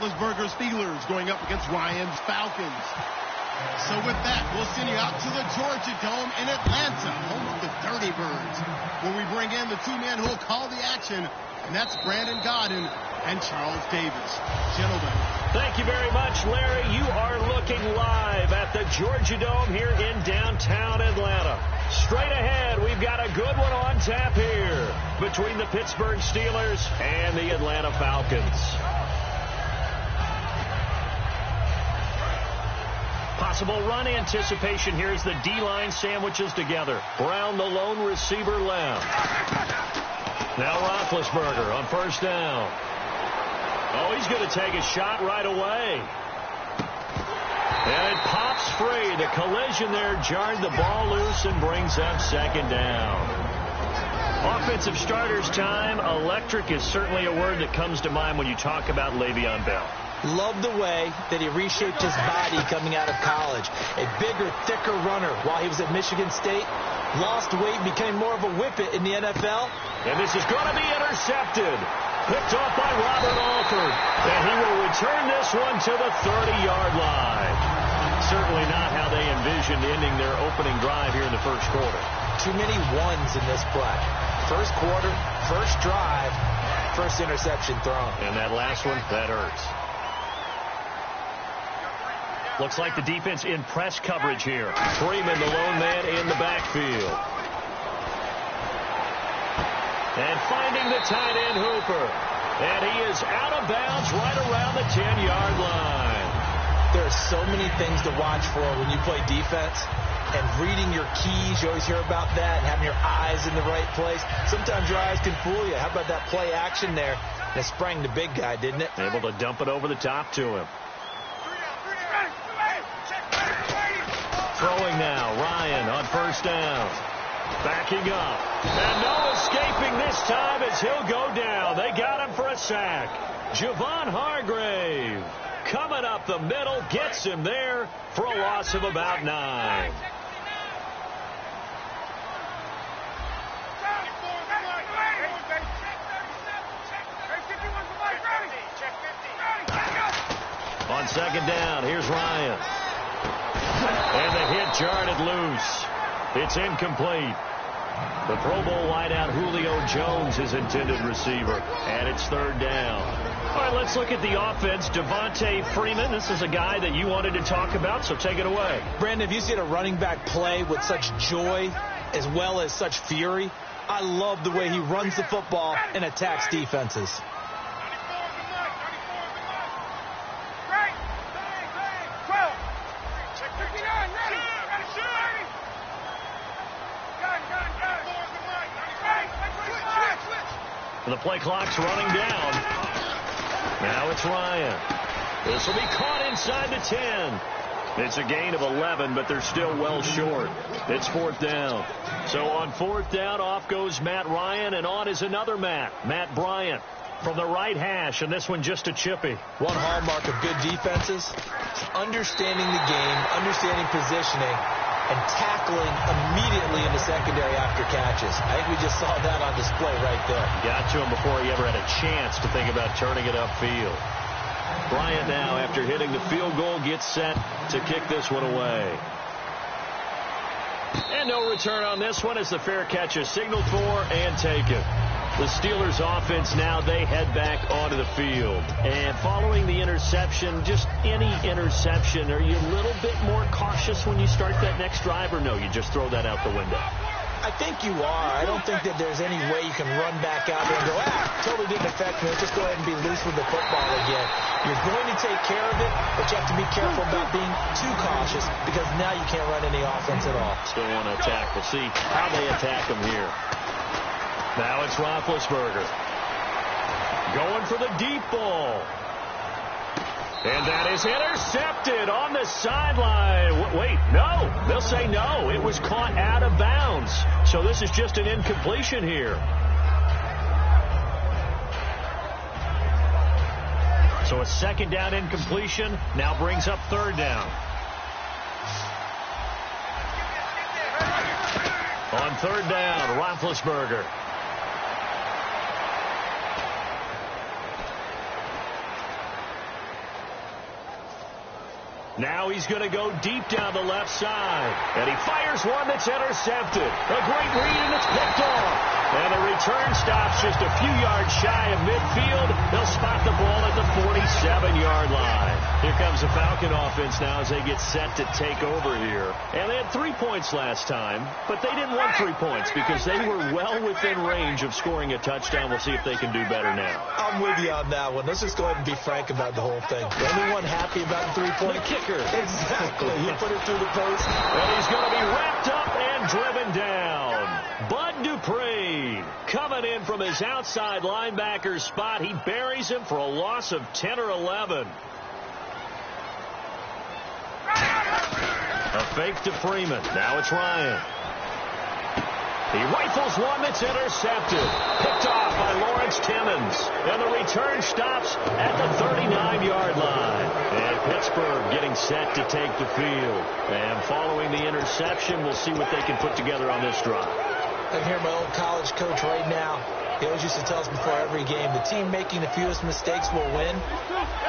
Roethlisberger's Steelers going up against Ryan's Falcons. So with that, we'll send you out to the Georgia Dome in Atlanta, home of the Dirty Birds, where we bring in the two men who will call the action, and that's Brandon Godden and Charles Davis. Gentlemen. Thank you very much, Larry. You are looking live at the Georgia Dome here in downtown Atlanta. Straight ahead, we've got a good one on tap here between the Pittsburgh Steelers and the Atlanta Falcons. Possible run anticipation here as the D-line sandwiches together. Brown, the lone receiver, left. Now Roethlisberger on first down. Oh, he's going to take a shot right away. And it pops free. The collision there jarred the ball loose and brings up second down. Offensive starters time. Electric is certainly a word that comes to mind when you talk about Le'Veon Bell. Love the way that he reshaped his body coming out of college. A bigger, thicker runner while he was at Michigan State. Lost weight, became more of a whippet in the NFL. And this is going to be intercepted. Picked off by Robert Alford. And he will return this one to the 30-yard line. Certainly not how they envisioned ending their opening drive here in the first quarter. Too many ones in this play. First quarter, first drive, first interception thrown. And that last one, that hurts. Looks like the defense in press coverage here. Freeman, the lone man in the backfield. And finding the tight end Hooper. And he is out of bounds right around the 10-yard line. There are so many things to watch for when you play defense. And reading your keys, you always hear about that. And having your eyes in the right place. Sometimes your eyes can fool you. How about that play action there? And it sprang the big guy, didn't it? Able to dump it over the top to him. Throwing now, Ryan on first down. Backing up. And no escaping this time as he'll go down. They got him for a sack. Javon Hargrave coming up the middle, gets him there for a loss of about 9. On second down, here's Ryan. And the hit jarred it loose. It's incomplete. The Pro Bowl wideout Julio Jones, his intended receiver. And it's third down. All right, let's look at the offense. Devontae Freeman, this is a guy that you wanted to talk about, so take it away. Brandon, if you see a running back play with such joy as well as such fury, I love the way he runs the football and attacks defenses. The play clock's running down. Now it's Ryan. This will be caught inside the 10. It's a gain of 11, but they're still well short. It's fourth down. So on fourth down, off goes Matt Ryan, and on is another Matt Bryant from the right hash, and this one just a chippy. One hallmark of good defenses, understanding the game, understanding positioning, and tackling immediately in the secondary after catches. I think we just saw that on display right there. Got to him before he ever had a chance to think about turning it upfield. Bryant now, after hitting the field goal, gets set to kick this one away. And no return on this one as the fair catch is signaled for and taken. The Steelers offense now, they head back onto the field. And following the interception, just any interception, are you a little bit more cautious when you start that next drive, or no, you just throw that out the window? I think you are. I don't think that there's any way you can run back out there and go, totally didn't affect me. Let's just go ahead and be loose with the football again. You're going to take care of it, but you have to be careful about being too cautious because now you can't run any offense at all. Still want to attack. We'll see how they attack them here. Now it's Roethlisberger. Going for the deep ball. And that is intercepted on the sideline. Wait, no. They'll say no. It was caught out of bounds. So this is just an incompletion here. So a second down incompletion now brings up third down. On third down, Roethlisberger. Now he's going to go deep down the left side. And he fires one that's intercepted. A great read, and it's picked off. And the return stops just a few yards shy of midfield. They'll spot the ball at the 47-yard line. Here comes the Falcon offense now as they get set to take over here. And they had 3 points last time, but they didn't want 3 points because they were well within range of scoring a touchdown. We'll see if they can do better now. I'm with you on that one. Let's just go ahead and be frank about the whole thing. The only one happy about the 3-point kicker. Exactly. He put it through the post. And he's going to be wrapped up and driven down. Bud Dupree coming in from his outside linebacker spot. He buries him for a loss of 10 or 11. A fake to Freeman. Now it's Ryan. He rifles one that's intercepted. Picked off by Lawrence Timmons. And the return stops at the 39-yard line. And Pittsburgh getting set to take the field. And following the interception, we'll see what they can put together on this drive. I can hear my old college coach right now. He always used to tell us before every game, the team making the fewest mistakes will win.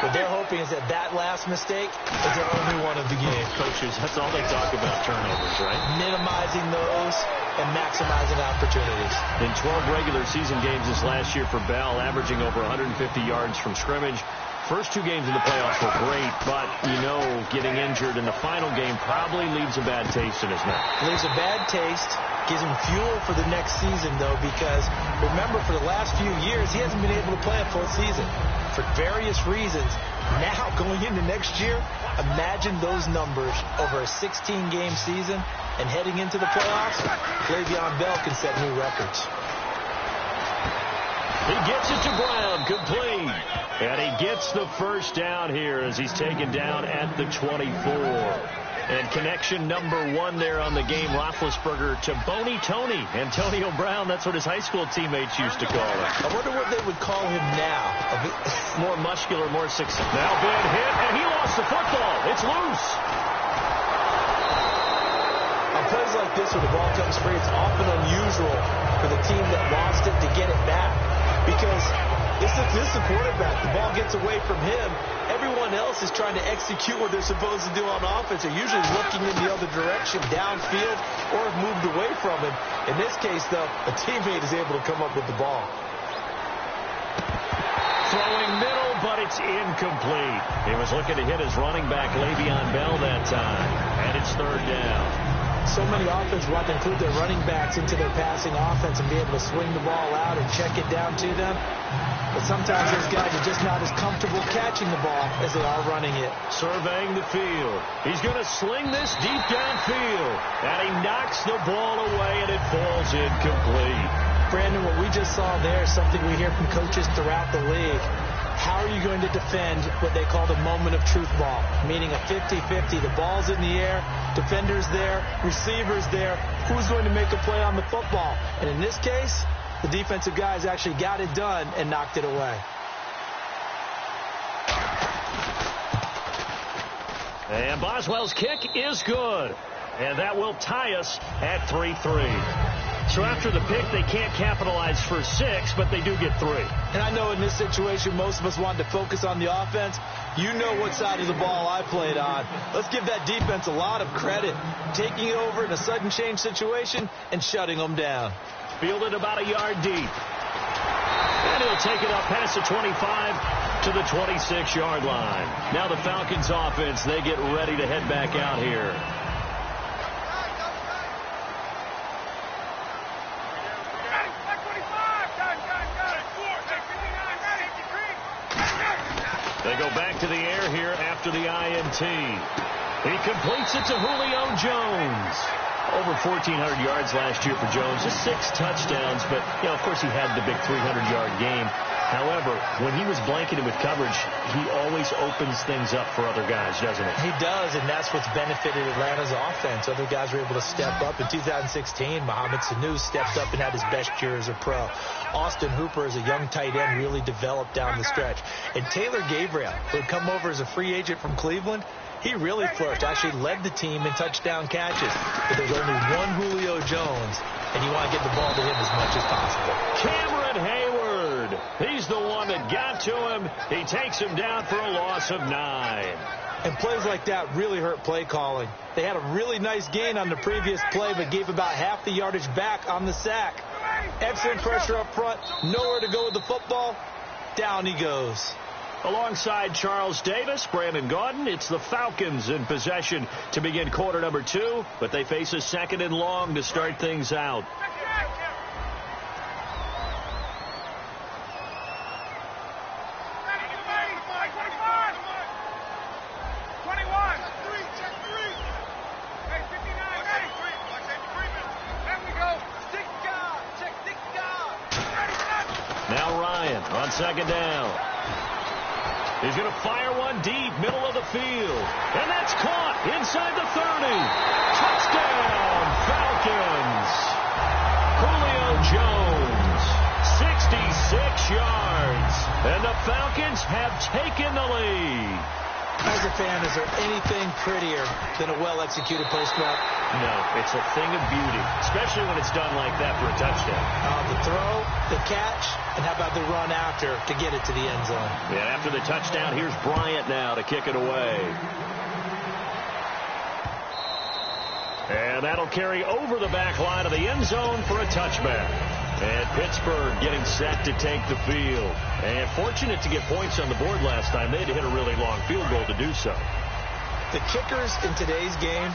What they're hoping is that that last mistake is their only one of the game. Coaches, that's all they talk about, turnovers, right? Minimizing those and maximizing opportunities. In 12 regular season games this last year for Bell, averaging over 150 yards from scrimmage. First 2 games in the playoffs were great, but, you know, getting injured in the final game probably leaves a bad taste in his mouth. Leaves a bad taste. Gives him fuel for the next season, though, because remember, for the last few years, he hasn't been able to play a full season for various reasons. Now, going into next year, imagine those numbers over a 16-game season and heading into the playoffs. Le'Veon Bell can set new records. He gets it to Brown, complete. And he gets the first down here as he's taken down at the 24. And connection number 1 there on the game, Roethlisberger to Boney Tony. Antonio Brown, that's what his high school teammates used to call him. I wonder what they would call him now. More muscular, more successful. Now bad hit, and he lost the football. It's loose. On plays like this, when the ball comes free, it's often unusual for the team that lost it to get it back. Because this is the quarterback. The ball gets away from him. Everyone else is trying to execute what they're supposed to do on offense. They're usually looking in the other direction, downfield, or have moved away from him. In this case, though, a teammate is able to come up with the ball. Throwing middle, but it's incomplete. He was looking to hit his running back, Le'Veon Bell, that time. And it's 3rd down. So many offenses want to include their running backs into their passing offense and be able to swing the ball out and check it down to them. But sometimes those guys are just not as comfortable catching the ball as they are running it. Surveying the field. He's going to sling this deep downfield. And he knocks the ball away, and it falls incomplete. Brandon, what we just saw there is something we hear from coaches throughout the league. How are you going to defend what they call the moment of truth ball, meaning a 50-50? The ball's in the air, defenders there, receivers there. Who's going to make a play on the football? And in this case, the defensive guys actually got it done and knocked it away. And Boswell's kick is good. And that will tie us at 3-3. So after the pick, they can't capitalize for 6, but they do get 3. And I know in this situation, most of us wanted to focus on the offense. You know what side of the ball I played on. Let's give that defense a lot of credit, taking it over in a sudden change situation and shutting them down. Fielded about a yard deep. And he'll take it up past the 25 to the 26-yard line. Now the Falcons offense, they get ready to head back out here. They go back to the air here after the INT. He completes it to Julio Jones. Over 1,400 yards last year for Jones. Just 6 touchdowns, but, you know, of course he had the big 300-yard game. However, when he was blanketed with coverage, he always opens things up for other guys, doesn't he? He does, and that's what's benefited Atlanta's offense. Other guys were able to step up. In 2016, Mohamed Sanu stepped up and had his best year as a pro. Austin Hooper, as a young tight end, really developed down the stretch. And Taylor Gabriel, who had come over as a free agent from Cleveland, he really flourished, actually led the team in touchdown catches. But there's only one Julio Jones, and you want to get the ball to him as much as possible. Cameron Hayward, he's the one that got to him. He takes him down for a loss of 9. And plays like that really hurt play calling. They had a really nice gain on the previous play, but gave about half the yardage back on the sack. Excellent pressure up front. Nowhere to go with the football. Down he goes. Alongside Charles Davis, Brandon Gaudin, it's the Falcons in possession to begin quarter number 2, but they face a 2nd and long to start things out. Now Ryan on 2nd down. He's going to fire one deep, middle of the field. And that's caught inside the 30. Touchdown, Falcons. Julio Jones, 66 yards. And the Falcons have taken the lead. As a fan, is there anything prettier than a well-executed post route? No, it's a thing of beauty, especially when it's done like that for a touchdown. The throw, the catch, and how about the run after to get it to the end zone? Yeah, after the touchdown, here's Bryant now to kick it away. And that'll carry over the back line of the end zone for a touchback. And Pittsburgh getting set to take the field. And fortunate to get points on the board last time. They had to hit a really long field goal to do so. The kickers in today's game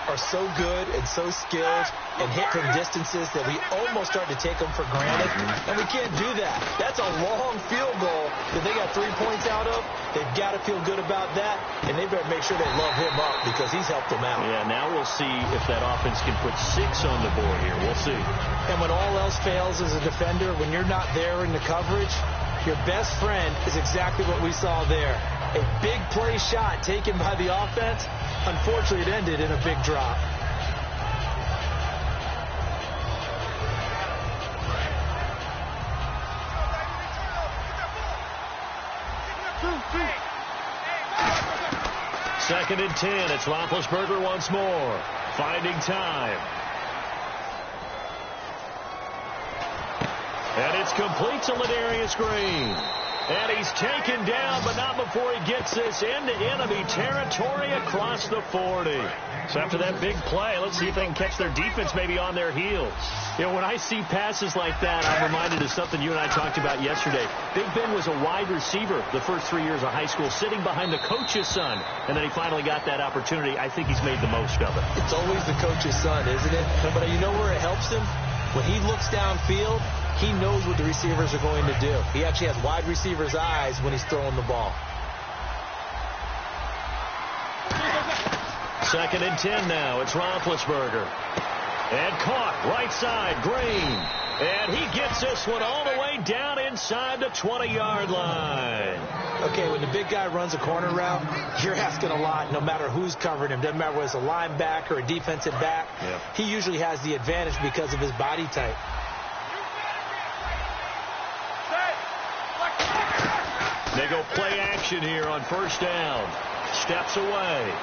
are so good and so skilled and hit from distances that we almost start to take them for granted. And we can't do that. That's a long field goal that they got 3 points out of. They've got to feel good about that. And they better make sure they love him up because he's helped them out. Yeah, now we'll see if that offense can put 6 on the board here. We'll see. And when all else fails as a defender, when you're not there in the coverage, your best friend is exactly what we saw there. A big play shot taken by the offense. Unfortunately, it ended in a big drop. Second and 10. It's Roethlisberger once more. Finding time. And it's complete to Ladarius Green. And he's taken down, but not before he gets this into enemy territory across the 40. So after that big play, let's see if they can catch their defense maybe on their heels. You know, when I see passes like that, I'm reminded of something you and I talked about yesterday. Big Ben was a wide receiver the first 3 years of high school, sitting behind the coach's son. And then he finally got that opportunity. I think he's made the most of it. It's always the coach's son, isn't it? But you know where it helps him? When he looks downfield, he knows what the receivers are going to do. He actually has wide receivers' eyes when he's throwing the ball. Second and 10 now. It's Roethlisberger. And caught right side, Green. And he gets this one all the way down inside the 20-yard line. Okay, when the big guy runs a corner route, you're asking a lot no matter who's covering him. Doesn't matter whether it's a linebacker or a defensive back. Yep. He usually has the advantage because of his body type. They go play action here on first down. Steps away.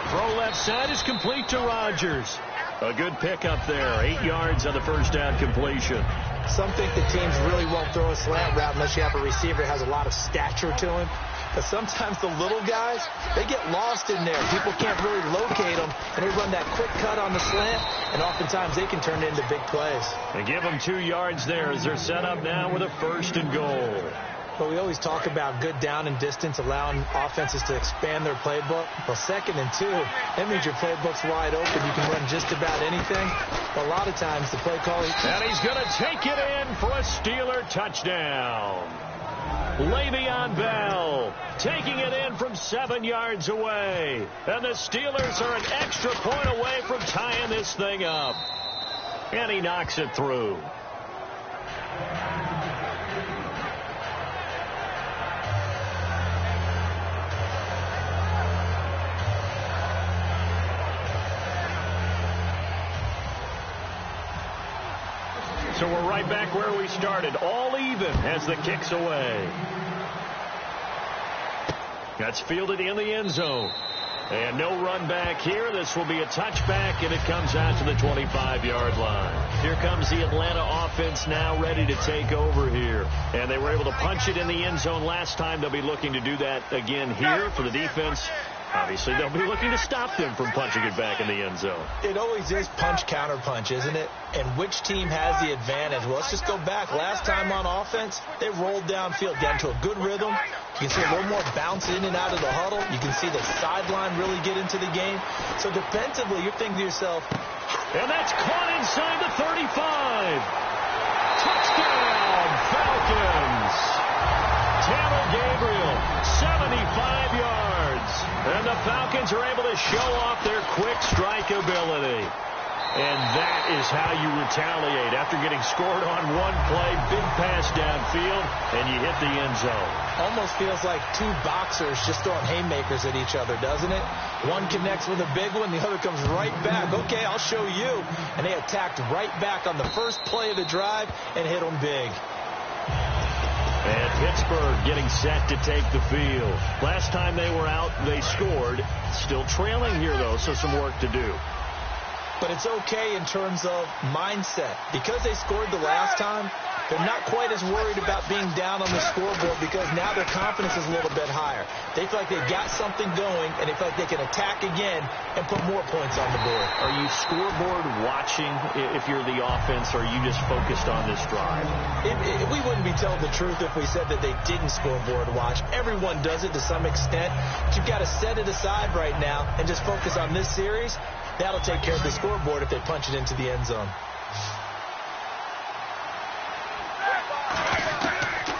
Throw left side is complete to Rodgers. A good pickup there. 8 yards on the first down completion. Some think the teams really won't throw a slant route unless you have a receiver that has a lot of stature to him. But sometimes the little guys, they get lost in there. People can't really locate them, and they run that quick cut on the slant, and oftentimes they can turn it into big plays. They give them 2 yards there as they're set up now with a first and goal. But we always talk about good down and distance, allowing offenses to expand their playbook. Well, 2nd and 2, that means your playbook's wide open. You can run just about anything. But a lot of times the play call... And he's going to take it in for a Steeler touchdown. Le'Veon Bell taking it in from 7 yards away. And the Steelers are an extra point away from tying this thing up. And he knocks it through. So we're right back where we started, all even as the kick's away. That's fielded in the end zone. And no run back here. This will be a touchback, and it comes out to the 25-yard line. Here comes the Atlanta offense now ready to take over here. And they were able to punch it in the end zone last time. They'll be looking to do that again here for the defense. Obviously, they'll be looking to stop them from punching it back in the end zone. It always is punch, counter punch, isn't it? And which team has the advantage? Well, let's just go back. Last time on offense, they rolled downfield, got into a good rhythm. You can see a little more bounce in and out of the huddle. You can see the sideline really get into the game. So defensively, you're thinking to yourself, and that's caught inside the 35. Touchdown, Falcons. Tanner Gabriel, 75 yards. And the Falcons are able to show off their quick strike ability. And that is how you retaliate. After getting scored on one play, big pass downfield, and you hit the end zone. Almost feels like two boxers just throwing haymakers at each other, doesn't it? One connects with a big one, the other comes right back. Okay, I'll show you. And they attacked right back on the first play of the drive and hit them big. And Pittsburgh getting set to take the field. Last time they were out, they scored. Still trailing here, though, so some work to do. But it's okay in terms of mindset. Because they scored the last time, they're not quite as worried about being down on the scoreboard because now their confidence is a little bit higher. They feel like they've got something going, and they feel like they can attack again and put more points on the board. Are you scoreboard watching if you're the offense, or are you just focused on this drive? We wouldn't be telling the truth if we said that they didn't scoreboard watch. Everyone does it to some extent. But you've got to set it aside right now and just focus on this series. That'll take care of the scoreboard if they punch it into the end zone.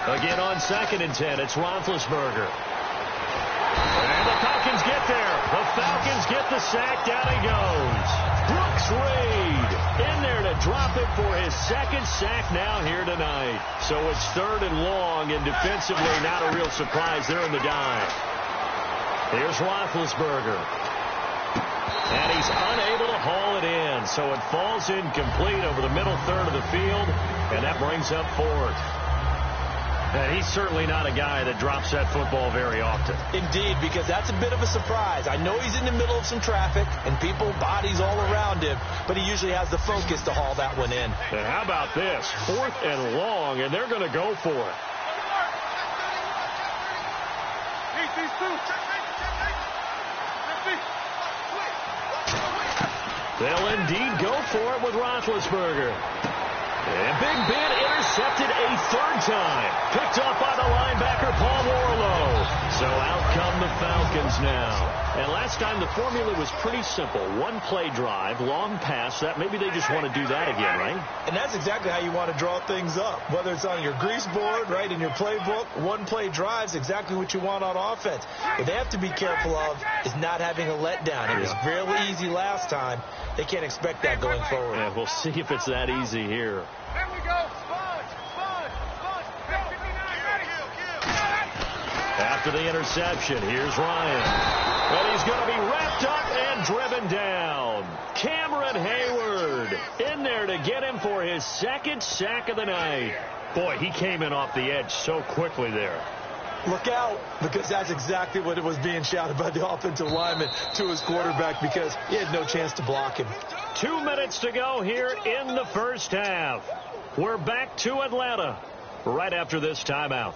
Again on 2nd and 10, it's Roethlisberger. And the Falcons get there. The Falcons get the sack. Down he goes. Brooks Reed in there to drop it for his second sack now here tonight. So it's 3rd and long, and defensively not a real surprise there in the dive. Here's Roethlisberger. And he's unable to haul it in. So it falls incomplete over the middle third of the field, and that brings up 4th. And he's certainly not a guy that drops that football very often. Indeed, because that's a bit of a surprise. I know he's in the middle of some traffic and people, bodies all around him, but he usually has the focus to haul that one in. And how about this? 4th and long, and they're going to go for it. They'll indeed go for it with Roethlisberger. And Big Ben intercepted a 3rd time. Picked off by the linebacker, Paul Warlow. So out come the Falcons now. And last time the formula was pretty simple. One play drive, long pass. That maybe they just want to do that again, right? And that's exactly how you want to draw things up. Whether it's on your grease board, right, in your playbook, one play drive's exactly what you want on offense. What they have to be careful of is not having a letdown. It was really easy last time. They can't expect that going forward. Yeah, we'll see if it's that easy here. There we go. After the interception, here's Ryan. And he's going to be wrapped up and driven down. Cameron Hayward in there to get him for his 2nd sack of the night. Boy, he came in off the edge so quickly there. Look out, because that's exactly what it was being shouted by the offensive lineman to his quarterback, because he had no chance to block him. 2 minutes to go here in the first half. We're back to Atlanta right after this timeout.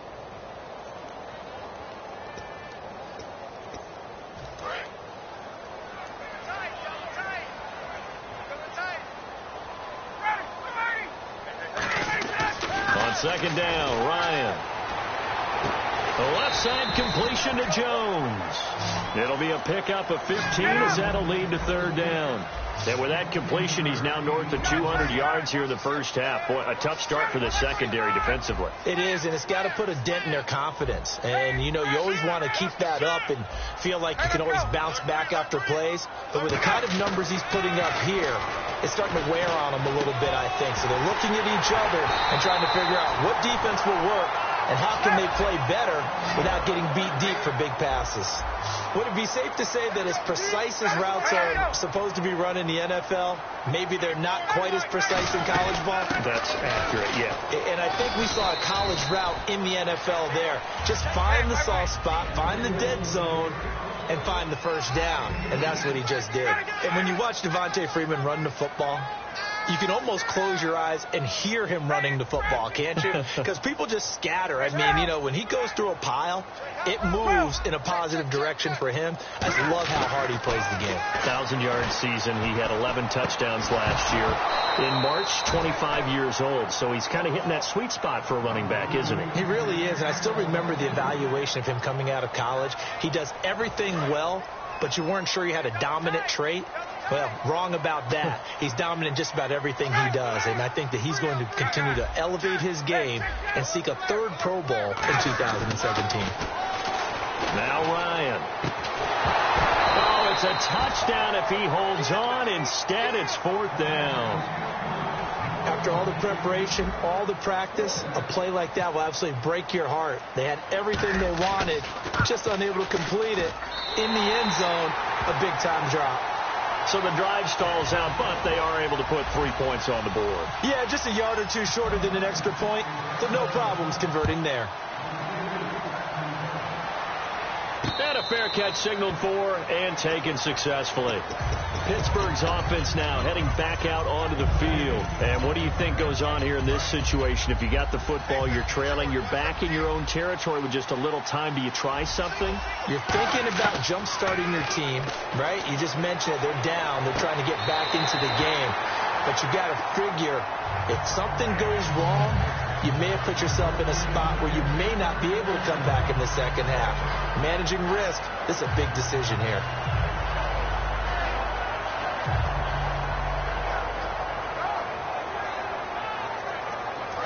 On 2nd down, Ryan. The left side completion to Jones. It'll be a pickup of 15 as that'll lead to 3rd down. And with that completion, he's now north of 200 yards here in the first half. Boy, a tough start for the secondary defensively. It is, and it's got to put a dent in their confidence. And, you know, you always want to keep that up and feel like you can always bounce back after plays. But with the kind of numbers he's putting up here, it's starting to wear on them a little bit, I think. So they're looking at each other and trying to figure out what defense will work and how can they play better without getting beat deep for big passes. Would it be safe to say that as precise as routes are supposed to be run in the NFL, maybe they're not quite as precise in college ball? That's accurate, yeah. And I think we saw a college route in the NFL there. Just find the soft spot, find the dead zone, and find the first down, and that's what he just did. And when you watch Devontae Freeman run the football, you can almost close your eyes and hear him running the football, can't you? Because people just scatter. I mean, you know, when he goes through a pile, it moves in a positive direction for him. I just love how hard he plays the game. 1,000-yard season. He had 11 touchdowns last year. In March, 25 years old. So he's kind of hitting that sweet spot for a running back, isn't he? He really is. And I still remember the evaluation of him coming out of college. He does everything well, but you weren't sure he had a dominant trait. Well, wrong about that. He's dominant in just about everything he does, and I think that he's going to continue to elevate his game and seek a third Pro Bowl in 2017. Now Ryan. Oh, it's a touchdown if he holds on. Instead, it's fourth down. After all the preparation, all the practice, a play like that will absolutely break your heart. They had everything they wanted, just unable to complete it. In the end zone, a big-time drop. So the drive stalls out, but they are able to put 3 points on the board. Yeah, just a yard or two shorter than an extra point, so no problems converting there. And a fair catch signaled for and taken successfully. Pittsburgh's offense now heading back out onto the field. And what do you think goes on here in this situation? If you got the football, you're trailing, you're back in your own territory with just a little time. Do you try something? You're thinking about jump-starting your team, right? You just mentioned it. They're down. They're trying to get back into the game. But you got to figure if something goes wrong, you may have put yourself in a spot where you may not be able to come back in the second half. Managing risk, this is a big decision here.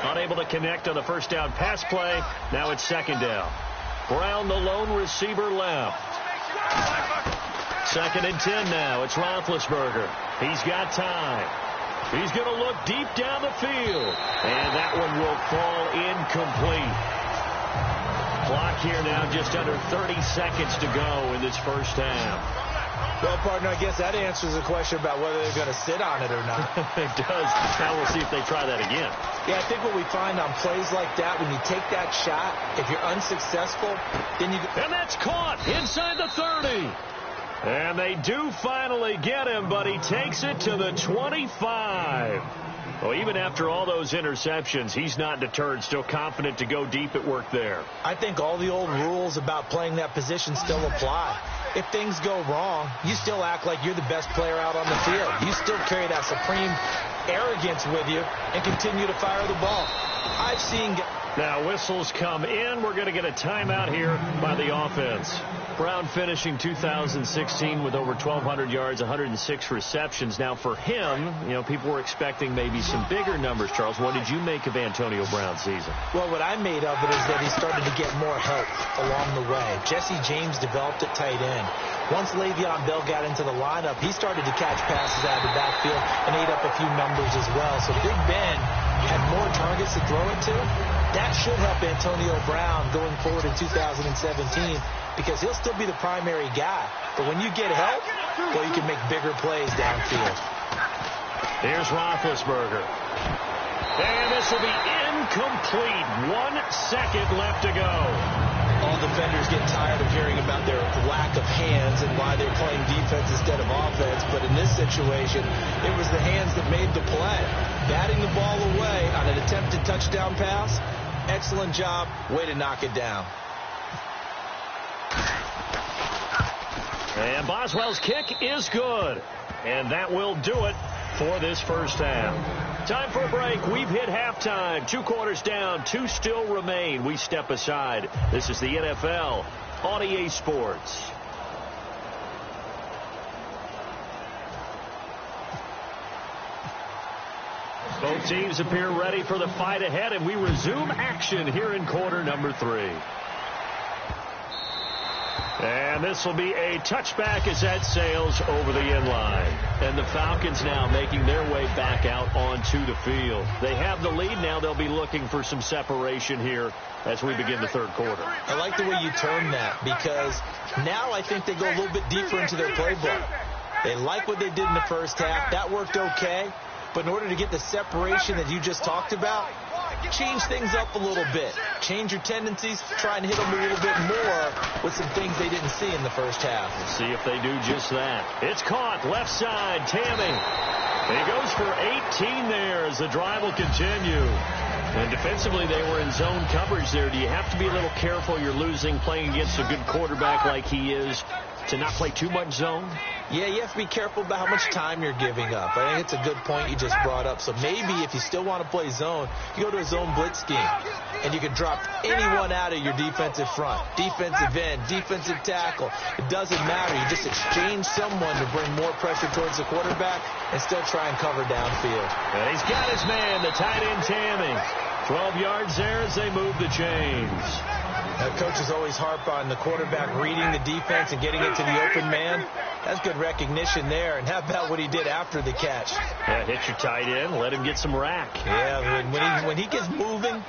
Unable to connect on the first down pass play. Now it's second down. Brown, the lone receiver, left. Second and 10 now. It's Roethlisberger. He's got time. He's going to look deep down the field. And that one will fall incomplete. Clock here now just under 30 seconds to go in this first half. Well, partner, I guess that answers the question about whether they're going to sit on it or not. It does. Now we'll see if they try that again. Yeah, I think what we find on plays like that, when you take that shot, if you're unsuccessful, then you... And that's caught inside the 30. And they do finally get him, but he takes it to the 25. Well, even after all those interceptions, he's not deterred, still confident to go deep at work there. I think all the old rules about playing that position still apply. If things go wrong, you still act like you're the best player out on the field. You still carry that supreme arrogance with you and continue to fire the ball. I've seen... Now whistles come in. We're going to get a timeout here by the offense. Brown finishing 2016 with over 1,200 yards, 106 receptions. Now for him, you know, people were expecting maybe some bigger numbers, Charles. What did you make of Antonio Brown's season? Well, what I made of it is that he started to get more help along the way. Jesse James developed at tight end. Once Le'Veon Bell got into the lineup, he started to catch passes out of the backfield and ate up a few numbers as well. So Big Ben had more targets to throw it to. That should help Antonio Brown going forward in 2017 because he'll still be the primary guy. But when you get help, well, you can make bigger plays downfield. Here's Roethlisberger. And this will be incomplete. 1 second left to go. All defenders get tired of hearing about their lack of hands and why they're playing defense instead of offense. But in this situation, it was the hands that made the play. Batting the ball away on an attempted touchdown pass. Excellent job. Way to knock it down. And Boswell's kick is good. And that will do it for this first half. Time for a break. We've hit halftime. 2 quarters down. 2 still remain. We step aside. This is the NFL on EA Sports. Both teams appear ready for the fight ahead, and we resume action here in quarter number 3. And this will be a touchback as that sails over the end line. And the Falcons now making their way back out onto the field. They have the lead now. They'll be looking for some separation here as we begin the third quarter. I like the way you term that because now I think they go a little bit deeper into their playbook. They like what they did in the first half. That worked okay. But in order to get the separation that you just talked about, change things up a little bit. Change your tendencies, try and hit them a little bit more with some things they didn't see in the first half. Let's see if they do just that. It's caught, left side, Tammy. He goes for 18 there as the drive will continue. And defensively, they were in zone coverage there. Do you have to be a little careful? You're losing, playing against a good quarterback like he is, to not play too much zone? Yeah, you have to be careful about how much time you're giving up. I think it's a good point you just brought up. So maybe if you still want to play zone, you go to a zone blitz scheme. And you can drop anyone out of your defensive front. Defensive end, defensive tackle. It doesn't matter. You just exchange someone to bring more pressure towards the quarterback and still try and cover downfield. And he's got his man, the tight end Tammy. 12 yards there as they move the chains. Coaches always harp on the quarterback reading the defense and getting it to the open man. That's good recognition there. And how about what he did after the catch? Yeah, hit your tight end, let him get some rack. Yeah, when he gets moving,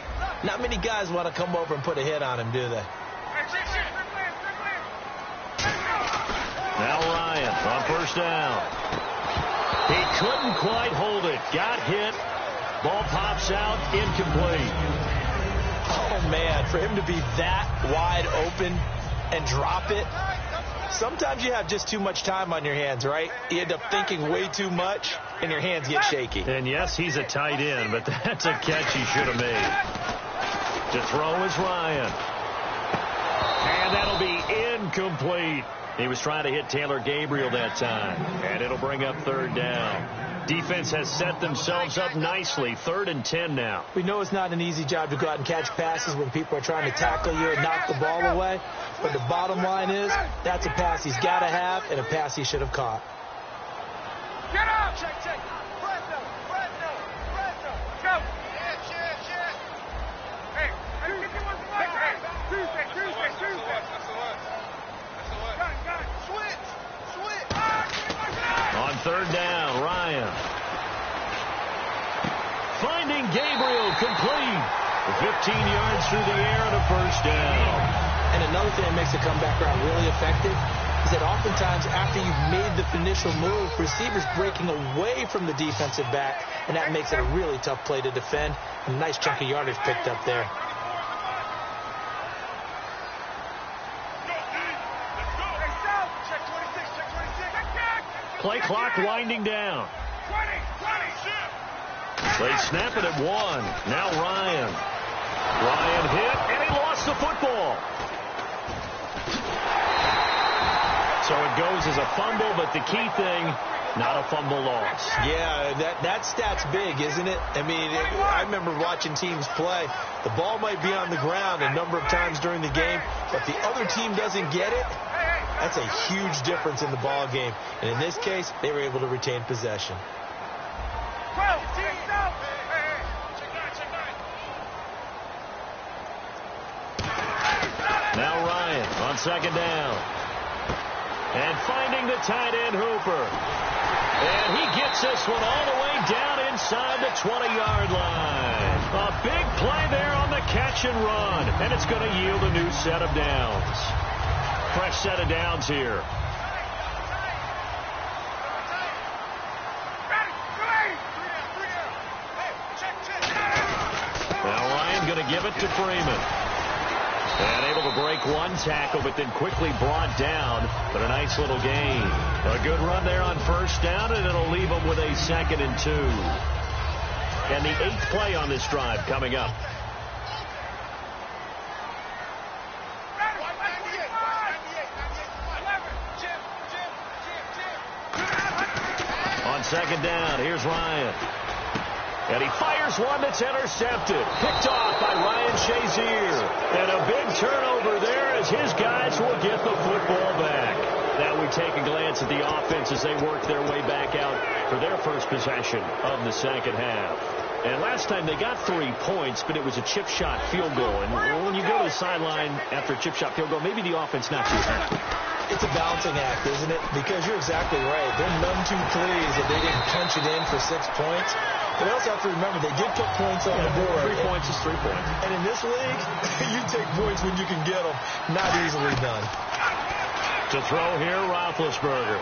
not many guys want to come over and put a hit on him, do they? Now Ryan on first down. He couldn't quite hold it. Got hit. Ball pops out, incomplete. Oh, man, for him to be that wide open and drop it. Sometimes you have just too much time on your hands, right? You end up thinking way too much, and your hands get shaky. And, yes, he's a tight end, but that's a catch he should have made. To throw is Ryan. And that'll be incomplete. He was trying to hit Taylor Gabriel that time. And it'll bring up third down. Defense has set themselves up nicely. 3rd and 10 now. We know it's not an easy job to go out and catch passes when people are trying to tackle you and knock the ball away. But the bottom line is, that's a pass he's got to have and a pass he should have caught. Get up! Check. Brando. Go. Hey, Tuesday. That's the one. Got it. Switch. On third down, Ryan. Finding Gabriel complete. 15 yards through the air and a first down. And another thing that makes the comeback route really effective is that oftentimes after you've made the initial move, receivers breaking away from the defensive back, and that makes it a really tough play to defend. A nice chunk of yardage picked up there. Play clock winding down. They snap it at 1. Now Ryan. Ryan hit, and he lost the football. So it goes as a fumble, but the key thing, not a fumble loss. Yeah, that stat's big, isn't it? I mean, I remember watching teams play. The ball might be on the ground a number of times during the game, but the other team doesn't get it. That's a huge difference in the ball game. And in this case, they were able to retain possession. Now Ryan on second down. And finding the tight end Hooper. And he gets this one all the way down inside the 20-yard line. A big play there on the catch and run. And it's going to yield a new set of downs. Fresh set of downs here. Now Ryan going to give it to Freeman. And able to break one tackle, but then quickly brought down. But a nice little gain. A good run there on first down, and it'll leave them with a 2nd and 2. And the 8th play on this drive coming up. On second down, here's Ryan. And he fires one that's intercepted. Picked off by Ryan Shazier. And a big turnover there as his guys will get the football back. Now we take a glance at the offense as they work their way back out for their first possession of the second half. And last time they got 3 points, but it was a chip shot field goal. And when you go to the sideline after a chip shot field goal, maybe the offense not too happy. It's a balancing act, isn't it? Because you're exactly right. They're none too pleased that they didn't punch it in for 6 points. But I also have to remember they did put points on the board. 3 points is 3 points. And in this league, you take points when you can get them. Not easily done. To throw here, Roethlisberger.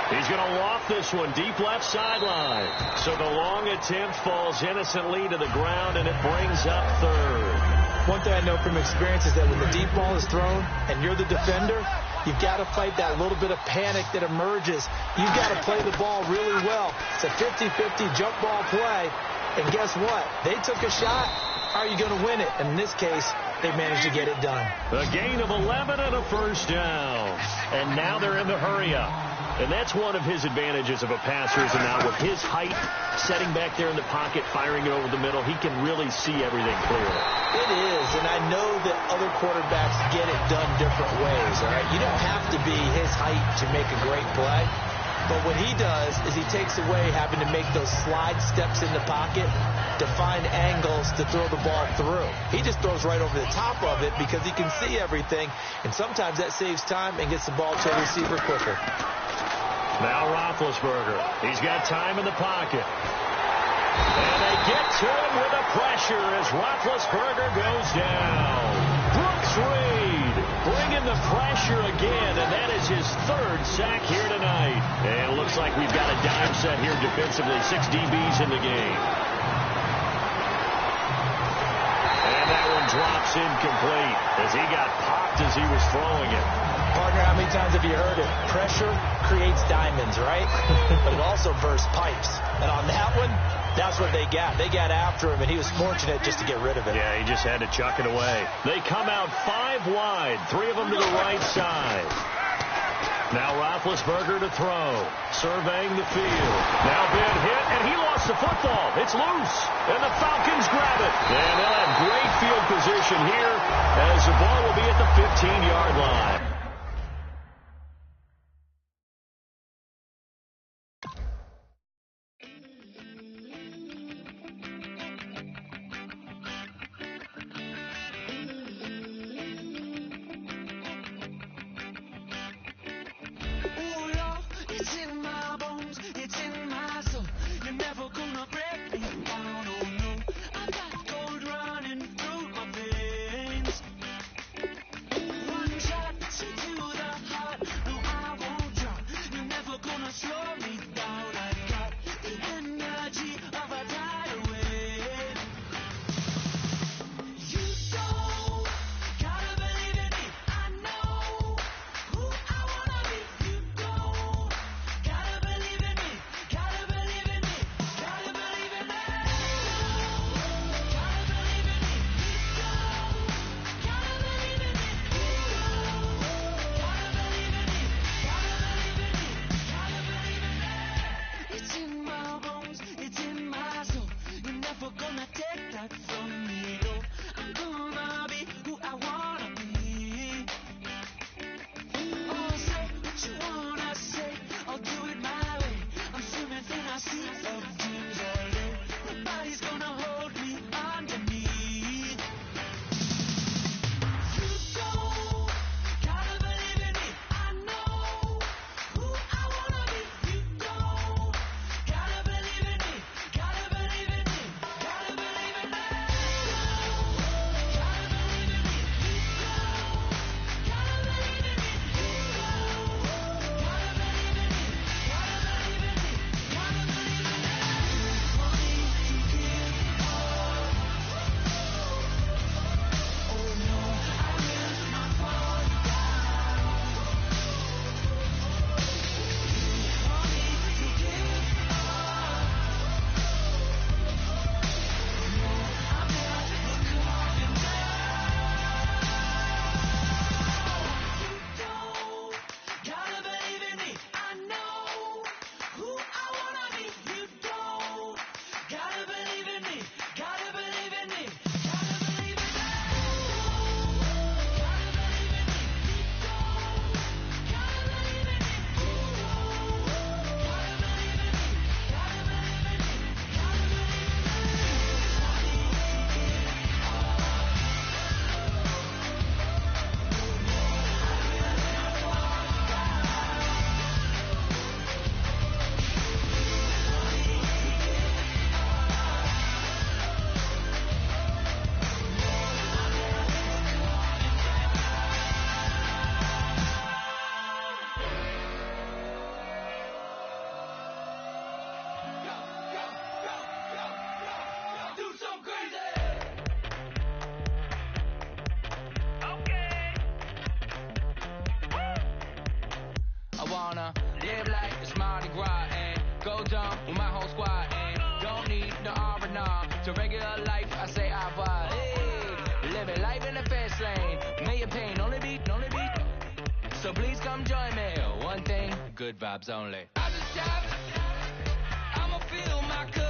He's going to loft this one deep left sideline. So the long attempt falls innocently to the ground, and it brings up third. One thing I know from experience is that when the deep ball is thrown and you're the defender, you've got to fight that little bit of panic that emerges. You've got to play the ball really well. It's a 50-50 jump ball play. And guess what? They took a shot. How are you going to win it? And in this case, they managed to get it done. A gain of 11 and a first down. And now they're in the hurry-up. And that's one of his advantages of a passer, is now with his height, setting back there in the pocket, firing it over the middle, he can really see everything clearly. It is, and I know that other quarterbacks get it done different ways, all right? You don't have to be his height to make a great play. But what he does is he takes away having to make those slide steps in the pocket to find angles to throw the ball through. He just throws right over the top of it because he can see everything, and sometimes that saves time and gets the ball to a receiver quicker. Now Roethlisberger. He's got time in the pocket. And they get to him with a pressure as Roethlisberger goes down. Brooks Reed bringing the pressure again, and that is his third sack here tonight. And it looks like we've got a dime set here defensively. 6 DBs in the game. And that one drops incomplete as he got popped as he was throwing it. Partner, how many times have you heard it? Pressure creates diamonds, right? But it also bursts pipes. And on that one, that's what they got. They got after him, and he was fortunate just to get rid of it. Yeah, he just had to chuck it away. They come out 5 wide, 3 of them to the right side. Now Roethlisberger to throw, surveying the field. Now big hit, and he lost the football. It's loose, and the Falcons grab it. And they'll have great field position here as the ball will be at the 15-yard line. So please come join me. One thing, good vibes only. I just shout, I'ma fill my cup.